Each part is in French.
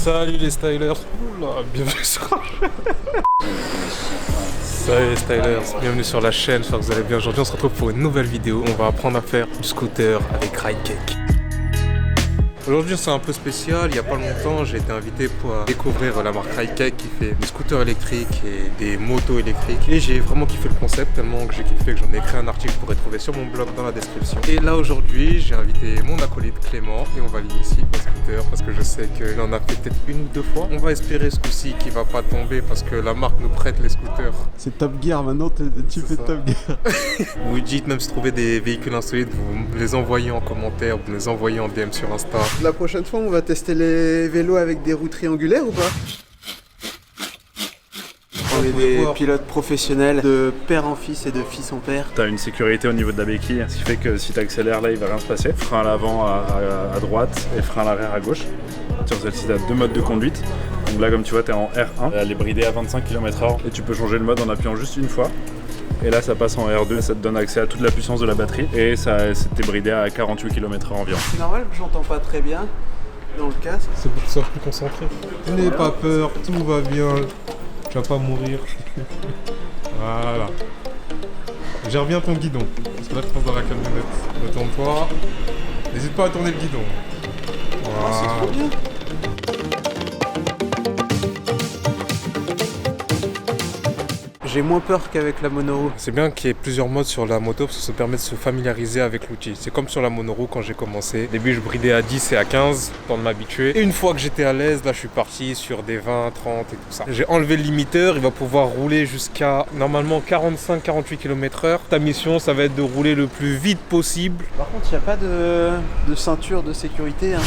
Salut les stylers. Oula, bienvenue sur la chaîne. Salut les stylers, bienvenue sur la chaîne, j'espère que vous allez bien. Aujourd'hui on se retrouve pour une nouvelle vidéo. On va apprendre à faire du scooter avec Ridecake. Aujourd'hui c'est un peu spécial, il n'y a pas longtemps j'ai été invité pour découvrir la marque Ridecake qui fait des scooters électriques et des motos électriques. Et j'ai vraiment kiffé le concept tellement que j'ai kiffé que j'en ai écrit un article que vous pourrez trouver sur mon blog dans la description. Et là aujourd'hui j'ai invité mon acolyte Clément et on va l'initier au scooter parce que je sais qu'il en a fait peut-être une ou deux fois. On va espérer ce coup-ci qu'il va pas tomber parce que la marque nous prête les scooters. C'est Top Gear maintenant, tu fais Top Gear. Vous dites même si vous trouvez des véhicules insolites, vous les envoyez en commentaire, vous les envoyez en DM sur Insta. La prochaine fois, on va tester les vélos avec des roues triangulaires ou pas? On est des pilotes professionnels de père en fils et de fils en père. Tu as une sécurité au niveau de la béquille, ce qui fait que si tu accélères là, il va rien se passer. Frein à l'avant à droite et frein à l'arrière à gauche. Sur celle-ci, tu as deux modes de conduite. Donc là, comme tu vois, tu es en R1. Elle est bridée à 25 km/h et tu peux changer le mode en appuyant juste une fois. Et là, ça passe en R2, ça te donne accès à toute la puissance de la batterie. Et ça t'es bridé à 48 km/h environ. C'est normal que j'entends pas très bien dans le casque. C'est pour que tu sois plus concentré. N'aie pas peur, tout va bien. Tu vas pas mourir. Voilà. Gère bien ton guidon. Parce que là, tu passes dans la camionnette. Retourne-toi. N'hésite pas à tourner le guidon. Voilà. C'est trop bien. J'ai moins peur qu'avec la monoroue. C'est bien qu'il y ait plusieurs modes sur la moto parce que ça permet de se familiariser avec l'outil. C'est comme sur la monoroue quand j'ai commencé. Au début, je bridais à 10 et à 15, temps de m'habituer. Et une fois que j'étais à l'aise, là, je suis parti sur des 20, 30 et tout ça. J'ai enlevé le limiteur, il va pouvoir rouler jusqu'à normalement 45-48 km/h. Ta mission, ça va être de rouler le plus vite possible. Par contre, il n'y a pas de ceinture de sécurité. Hein.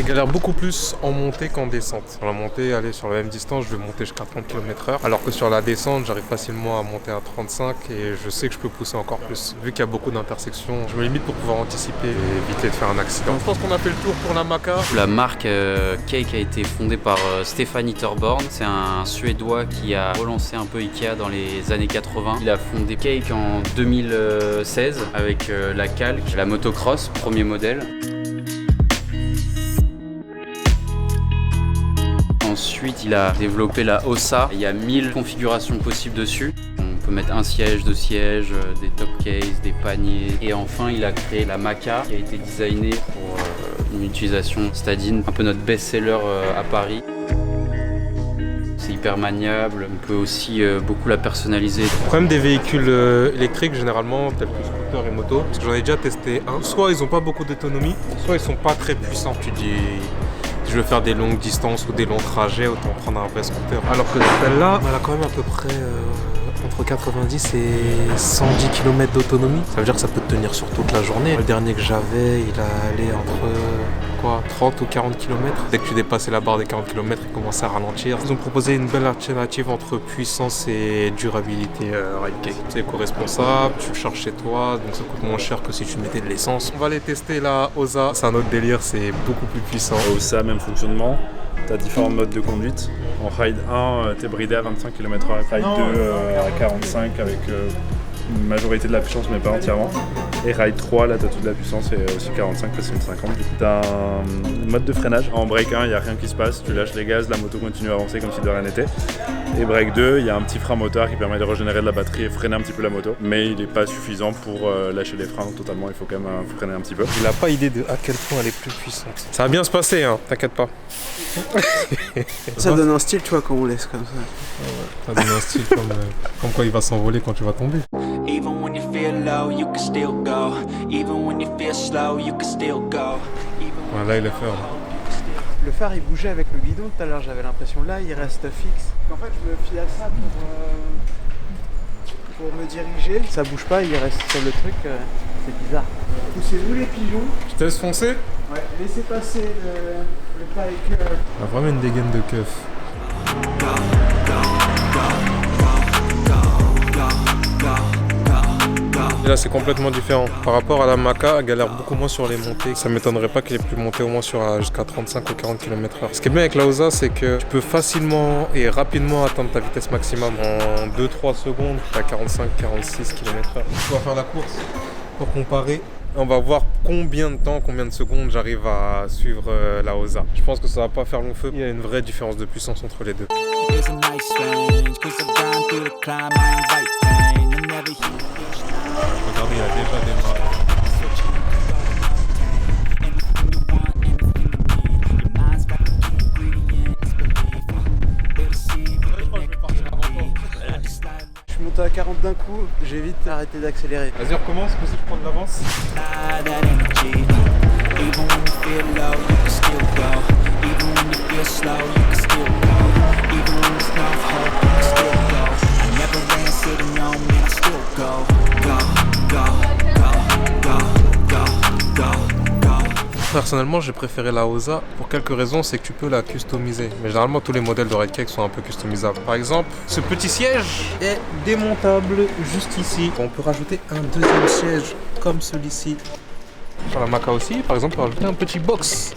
Je galère beaucoup plus en montée qu'en descente. Sur la montée, aller sur la même distance, je vais monter jusqu'à 30 km/h. Alors que sur la descente, j'arrive facilement à monter à 35 et je sais que je peux pousser encore plus. Vu qu'il y a beaucoup d'intersections, je me limite pour pouvoir anticiper et éviter de faire un accident. Je pense qu'on a fait le tour pour la Maca. La marque Cake a été fondée par Stefan Itterborn. C'est un Suédois qui a relancé un peu Ikea dans les années 80. Il a fondé Cake en 2016 avec la Calque, la motocross, premier modèle. Ensuite, il a développé la Ossa. Il y a 1000 configurations possibles dessus. On peut mettre un siège, deux sièges, des top cases, des paniers. Et enfin, il a créé la Maca qui a été designée pour une utilisation citadine, un peu notre best-seller à Paris. C'est hyper maniable, on peut aussi beaucoup la personnaliser. Le problème des véhicules électriques, généralement, tels que scooters et motos, parce que j'en ai déjà testé un, soit ils n'ont pas beaucoup d'autonomie, soit ils sont pas très puissants. Tu dis, si je veux faire des longues distances ou des longs trajets, autant prendre un vrai scooter. Alors que celle-là, elle a quand même à peu près entre 90 et 110 km d'autonomie. Ça veut dire que ça peut te tenir sur toute la journée. Le dernier que j'avais, il allait entre 30 ou 40 km. Dès que tu dépassais la barre des 40 km, il commençait à ralentir. Ils ont proposé une belle alternative entre puissance et durabilité Ridecake. C'est éco-responsable, tu le charges chez toi, donc ça coûte moins cher que si tu mettais de l'essence. On va aller tester la Ossa, c'est un autre délire, c'est beaucoup plus puissant. Ossa, même fonctionnement. Tu as différents modes de conduite. En Ride 1, tu es bridé à 25 km/h. Ride 2 à 45 avec une majorité de la puissance, mais pas entièrement. Et Ride 3, là, tu as toute la puissance et aussi 45, là, c'est une 50. Tu as un mode de freinage. En Break 1, il n'y a rien qui se passe. Tu lâches les gaz, la moto continue à avancer comme si de rien n'était. Et Break 2, il y a un petit frein moteur qui permet de régénérer de la batterie et freiner un petit peu la moto. Mais il n'est pas suffisant pour lâcher les freins totalement. Il faut quand même freiner un petit peu. Il n'a pas idée de à quel point elle est plus puissante. Ça va bien se passer, hein, t'inquiète pas. Ça donne un style, tu vois, quand on laisse comme ça. Ça donne un style comme quoi il va s'envoler quand tu vas tomber. Even when you feel low, you can still go. Even when you feel slow, you can still go. Là, il est fait. Le phare, il bougeait avec le guidon tout à l'heure, j'avais l'impression. Là, il reste fixe. En fait, je me fie à ça pour me diriger. Ça bouge pas, il reste sur le truc. C'est bizarre. Poussez-vous les pigeons. Je te laisse foncer. Ouais, laissez passer le bike. On a vraiment une dégaine de keuf. Là, c'est complètement différent. Par rapport à la Maca, elle galère beaucoup moins sur les montées. Ça m'étonnerait pas qu'elle ait pu monter au moins jusqu'à 35 ou 40 km/h. Ce qui est bien avec la Osa, c'est que tu peux facilement et rapidement atteindre ta vitesse maximum. En 2-3 secondes, à 45-46 km/h. On va faire la course pour comparer. On va voir combien de secondes j'arrive à suivre la Osa. Je pense que ça va pas faire long feu. Il y a une vraie différence de puissance entre les deux. Regardez, il a déjà démarré. Je suis monté à 40 d'un coup, j'ai vite arrêté d'accélérer. Vas-y, on recommence, possible de prendre l'avance. Personnellement, j'ai préféré la Osa pour quelques raisons, c'est que tu peux la customiser. Mais généralement, tous les modèles de Ridecake sont un peu customisables. Par exemple, ce petit siège est démontable juste ici. On peut rajouter un deuxième siège comme celui-ci. Sur la Maca aussi, par exemple, on peut rajouter un petit box.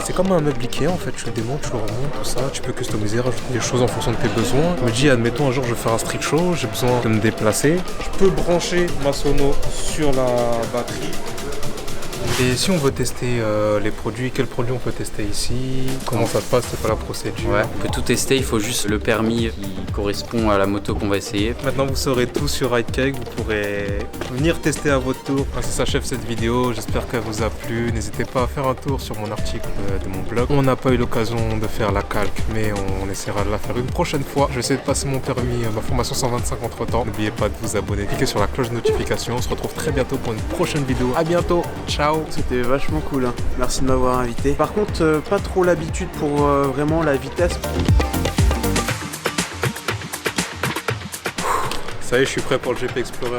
C'est comme un meuble Ikea en fait, tu le démontes, tu le remontes, tout ça, tu peux customiser, rajouter des choses en fonction de tes besoins. Je me dis, admettons un jour je vais faire un street show, j'ai besoin de me déplacer. Je peux brancher ma sono sur la batterie. Et si on veut tester les produits, quels produits on peut tester ici? Comment ça se passe? C'est quoi la procédure? Ouais, on peut tout tester, il faut juste le permis qui correspond à la moto qu'on va essayer. Maintenant vous saurez tout sur Ridecake, vous pourrez venir tester à votre tour. Ainsi s'achève cette vidéo, j'espère qu'elle vous a plu. N'hésitez pas à faire un tour sur mon article de mon blog. On n'a pas eu l'occasion de faire la calque, mais on essaiera de la faire une prochaine fois. Je vais essayer de passer mon permis, ma formation 125 entre temps. N'oubliez pas de vous abonner, cliquez sur la cloche de notification. On se retrouve très bientôt pour une prochaine vidéo. À bientôt, ciao. C'était vachement cool, hein. Merci de m'avoir invité. Par contre, pas trop l'habitude pour vraiment la vitesse. Ça y est, je suis prêt pour le GP Explorer.